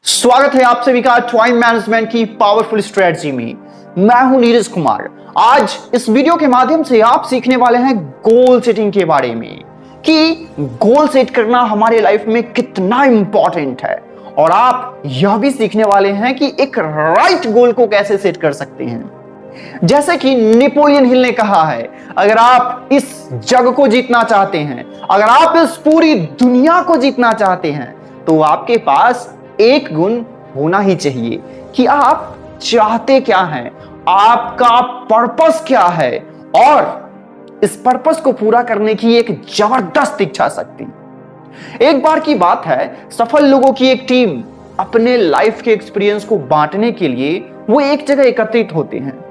स्वागत है आप सभी का टाइम मैनेजमेंट की पावरफुल स्ट्रेटजी में। मैं हूं नीरज कुमार। आज इस वीडियो के माध्यम से आप सीखने वाले हैं गोल सेटिंग के बारे में कि गोल सेट करना हमारे लाइफ में कितना इंपॉर्टेंट है, और आप यह भी सीखने वाले हैं कि एक राइट गोल को कैसे सेट कर सकते हैं। जैसे कि नेपोलियन हिल ने कहा है, अगर आप इस जग को जीतना चाहते हैं, अगर आप इस पूरी दुनिया को जीतना चाहते हैं, तो आपके पास एक गुण होना ही चाहिए कि आप चाहते क्या हैं, आपका पर्पस क्या है, और इस पर्पस को पूरा करने की एक जबरदस्त इच्छा शक्ति। एक बार की बात है, सफल लोगों की एक टीम अपने लाइफ के एक्सपीरियंस को बांटने के लिए वो एक जगह एकत्रित होते हैं।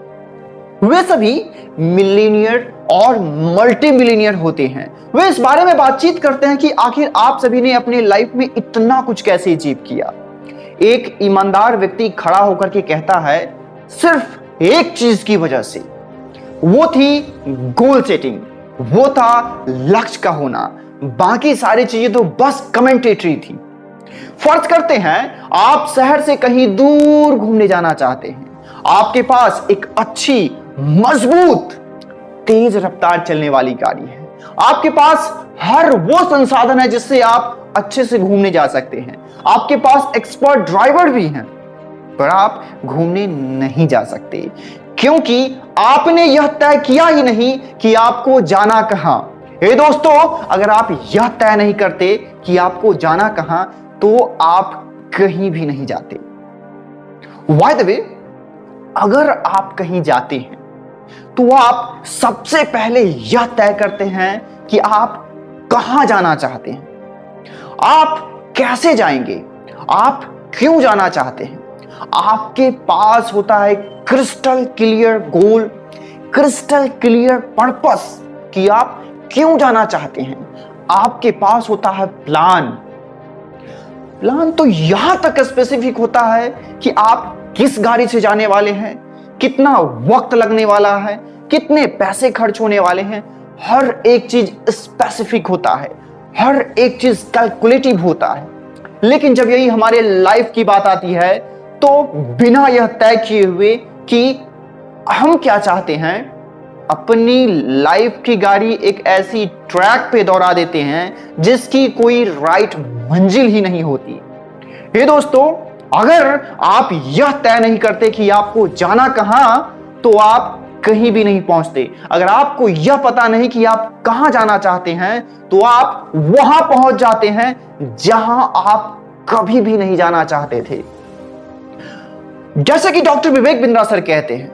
वे सभी मिलीनियर और मल्टी मिलीनियर होते हैं। वे इस बारे में बातचीत करते हैं कि आखिर आप सभी ने अपने लाइफ में इतना कुछ कैसे अचीव किया। एक ईमानदार व्यक्ति खड़ा होकर के कहता है, सिर्फ एक चीज की वजह से, वो थी गोल सेटिंग, वो था लक्ष्य का होना, बाकी सारी चीजें तो बस कमेंटेटरी थी। फर्ज करते हैं आप शहर से कहीं दूर घूमने जाना चाहते हैं। आपके पास एक अच्छी, मजबूत, तेज रफ्तार चलने वाली गाड़ी है। आपके पास हर वो संसाधन है जिससे आप अच्छे से घूमने जा सकते हैं। आपके पास एक्सपर्ट ड्राइवर भी हैं, पर आप घूमने नहीं जा सकते क्योंकि आपने यह तय किया ही नहीं कि आपको जाना कहां। हे दोस्तों, अगर आप यह तय नहीं करते कि आपको जाना कहां, तो आप कहीं भी नहीं जाते। बाय द वे, अगर आप कहीं जाते हैं तो आप सबसे पहले यह तय करते हैं कि आप कहां जाना चाहते हैं, आप कैसे जाएंगे, आप क्यों जाना चाहते हैं। आपके पास होता है crystal clear goal, crystal clear purpose कि आप क्यों जाना चाहते हैं। आपके पास होता है प्लान। प्लान तो यहां तक स्पेसिफिक होता है कि आप किस गाड़ी से जाने वाले हैं, कितना वक्त लगने वाला है, कितने पैसे खर्च होने वाले हैं। हर एक चीज स्पेसिफिक होता है, हर एक चीज कैलकुलेटिव होता है। लेकिन जब यही हमारे लाइफ की बात आती है, तो बिना यह तय किए हुए कि हम क्या चाहते हैं, अपनी लाइफ की गाड़ी एक ऐसी ट्रैक पे दौड़ा देते हैं जिसकी कोई राइट मंजिल ही नहीं होती। हे दोस्तों, अगर आप यह तय नहीं करते कि आपको जाना कहां, तो आप कहीं भी नहीं पहुंचते। अगर आपको यह पता नहीं कि आप कहां जाना चाहते हैं, तो आप वहां पहुंच जाते हैं जहां आप कभी भी नहीं जाना चाहते थे। जैसे कि डॉक्टर विवेक बिंद्रा सर कहते हैं,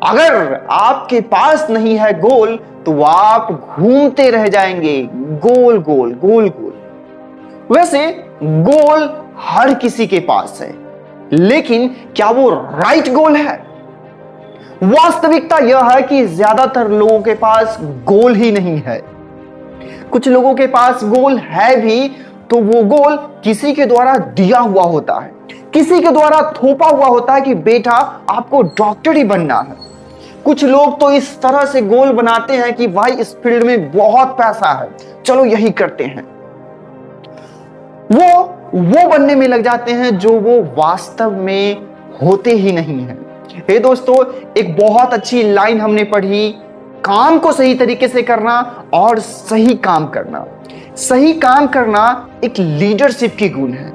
अगर आपके पास नहीं है गोल, तो आप घूमते रह जाएंगे गोल गोल गोल गोल। वैसे गोल हर किसी के पास है, लेकिन क्या वो राइट गोल है? वास्तविकता यह है कि ज्यादातर लोगों के पास गोल ही नहीं है। कुछ लोगों के पास गोल है भी, तो वो गोल किसी के द्वारा दिया हुआ होता है, किसी के द्वारा थोपा हुआ होता है कि बेटा आपको डॉक्टर ही बनना है। कुछ लोग तो इस तरह से गोल बनाते हैं कि भाई इस फील्ड में बहुत पैसा है, चलो यही करते हैं। वो बनने में लग जाते हैं जो वो वास्तव में होते ही नहीं है। हे दोस्तों, एक बहुत अच्छी लाइन हमने पढ़ी, काम को सही तरीके से करना और सही काम करना। सही काम करना एक लीडरशिप की गुण है।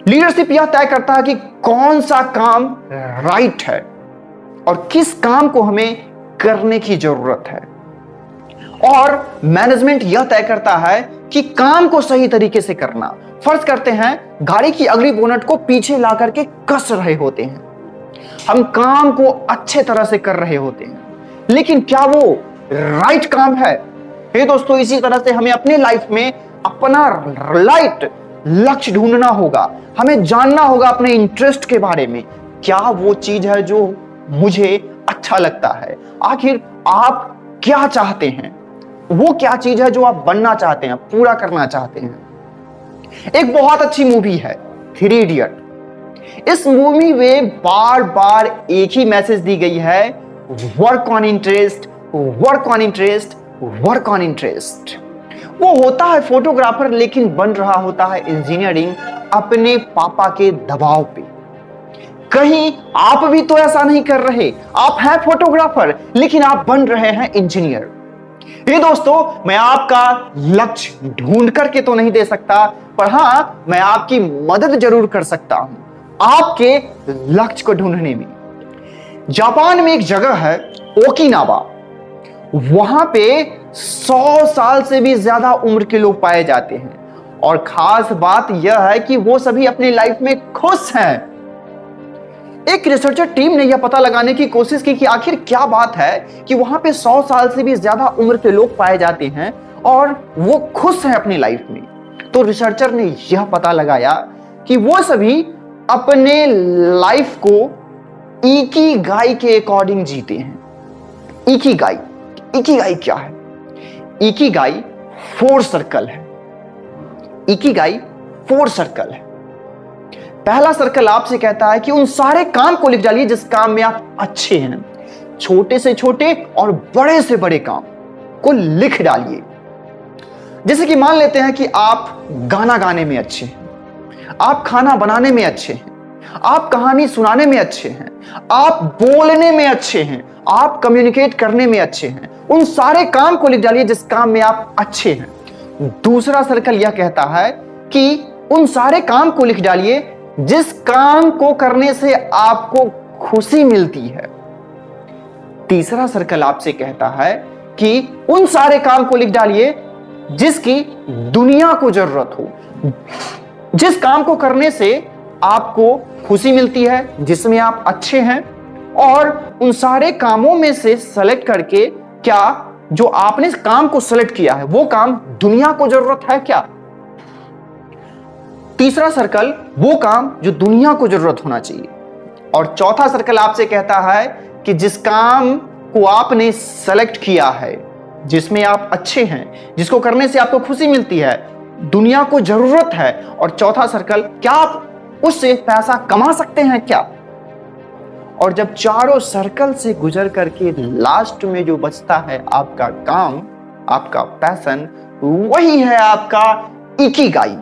लीडरशिप यह तय करता है कि कौन सा काम राइट है और किस काम को हमें करने की जरूरत है। और मैनेजमेंट यह तय करता है कि काम को सही तरीके से करना। फर्ज करते हैं गाड़ी की अगली बोनट को पीछे ला करके कस रहे होते हैं, हम काम को अच्छे तरह से कर रहे होते हैं, लेकिन क्या वो राइट काम है? हे दोस्तों, इसी तरह से हमें अपने लाइफ में अपना राइट लक्ष्य ढूंढना होगा। हमें जानना होगा अपने इंटरेस्ट के बारे में, क्या वो चीज है जो मुझे अच्छा लगता है। आखिर आप क्या चाहते हैं, वो क्या चीज है जो आप बनना चाहते हैं, पूरा करना चाहते हैं। एक बहुत अच्छी मूवी है थ्री इडियट। इस मूवी में बार बार एक ही मैसेज दी गई है, work on interest, work on interest, work on interest. वो होता है फोटोग्राफर लेकिन बन रहा होता है इंजीनियरिंग अपने पापा के दबाव पे। कहीं आप भी तो ऐसा नहीं कर रहे, आप हैं फोटोग्राफर लेकिन आप बन रहे हैं इंजीनियर। ये दोस्तों, मैं आपका लक्ष्य ढूंढ करके तो नहीं दे सकता, पर हां मैं आपकी मदद जरूर कर सकता हूं आपके लक्ष्य को ढूंढने में। जापान में एक जगह है ओकिनावा, वहां पे 100 साल से भी ज्यादा उम्र के लोग पाए जाते हैं और खास बात यह है कि वो सभी अपनी लाइफ में खुश हैं। एक रिसर्चर टीम ने यह पता लगाने की कोशिश की कि आखिर क्या बात है कि वहां पे 100 साल से भी ज्यादा उम्र के लोग पाए जाते हैं और वो खुश हैं अपनी लाइफ में। तो रिसर्चर ने यह पता लगाया कि वो सभी अपने लाइफ को इकिगाई के अकॉर्डिंग जीते हैं। इकिगाई, इकिगाई क्या है? इकिगाई 4 सर्कल है। इकिगाई 4 सर्कल है। पहला सर्कल आपसे कहता है कि उन सारे काम को लिख डालिए जिस काम में आप अच्छे हैं। छोटे से छोटे और बड़े से बड़े काम को लिख डालिए। जैसे कि मान लेते हैं कि आप गाना गाने में अच्छे हैं, आप खाना बनाने में अच्छे हैं, आप कहानी सुनाने में अच्छे हैं, आप बोलने में अच्छे हैं, आप कम्युनिकेट करने में अच्छे हैं। उन सारे काम को लिख डालिए जिस काम में आप अच्छे हैं। दूसरा सर्कल यह कहता है कि उन सारे काम को लिख डालिए जिस काम को करने से आपको खुशी मिलती है। तीसरा सर्कल आपसे कहता है कि उन सारे काम को लिख डालिए जिसकी दुनिया को जरूरत हो, जिस काम को करने से आपको खुशी मिलती है, जिसमें आप अच्छे हैं, और उन सारे कामों में से सेलेक्ट करके क्या जो आपने काम को सेलेक्ट किया है वो काम दुनिया को जरूरत है क्या। तीसरा सर्कल वो काम जो दुनिया को जरूरत होना चाहिए। और चौथा सर्कल आपसे कहता है कि जिस काम को आपने सेलेक्ट किया है, जिसमें आप अच्छे हैं, जिसको करने से आपको खुशी मिलती है, दुनिया को जरूरत है। और चौथा सर्कल, क्या आप उससे पैसा कमा सकते हैं क्या। और जब चारों सर्कल से गुजर करके लास्ट में जो बचता है आपका काम, आपका पैशन, वही है आपका इकिगाई।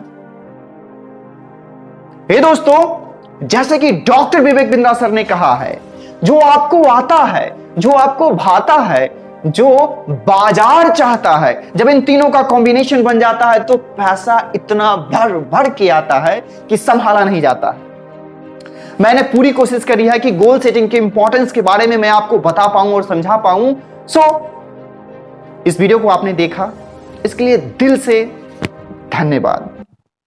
हे दोस्तों, जैसे कि डॉक्टर विवेक बिंद्रा सर ने कहा है, जो आपको आता है, जो आपको भाता है, जो बाजार चाहता है, जब इन तीनों का कॉम्बिनेशन बन जाता है तो पैसा इतना भर भर के आता है कि संभाला नहीं जाता है। मैंने पूरी कोशिश करी है कि गोल सेटिंग के इंपॉर्टेंस के बारे में मैं आपको बता पाऊं और समझा पाऊं। इस वीडियो को आपने देखा, इसके लिए दिल से धन्यवाद।